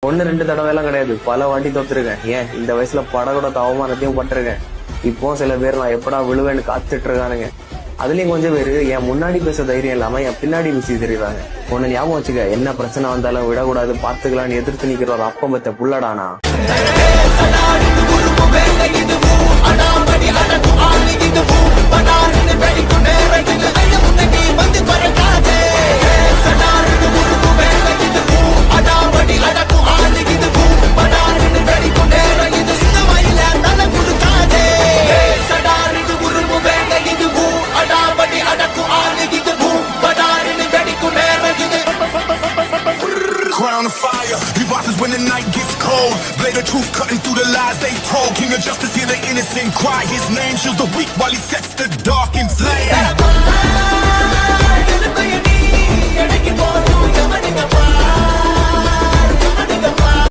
ஒன்னு ரெண்டு தடவை எல்லாம் கிடையாது, பல வாட்டி தோத்துருக்கேன். ஏன் இந்த வயசுல படகோட அவமானத்தையும் பட்டிருக்கேன். இப்போ சில பேர் நான் எப்படா விழுவேன்னு காத்துட்டு இருக்கானுங்க. அதுலயும் கொஞ்சம் பேரு என் முன்னாடி பேச தைரியம் இல்லாம என் பின்னாடி பேசி தெரியுறாங்க. ஒண்ணு ஞாபகம் வச்சுக்க, என்ன பிரச்சனை வந்தாலும் விடக்கூடாது, பாத்துக்கலான்னு எதிர்த்து நிக்கிற ஒரு அப்பம் பத்த புள்ளடானா. Crown of fire, he rises when the night gets cold. Blade of truth cutting through the lies they told. King of justice, hear the innocent cry. His name shields the weak while he sets the dark in flame.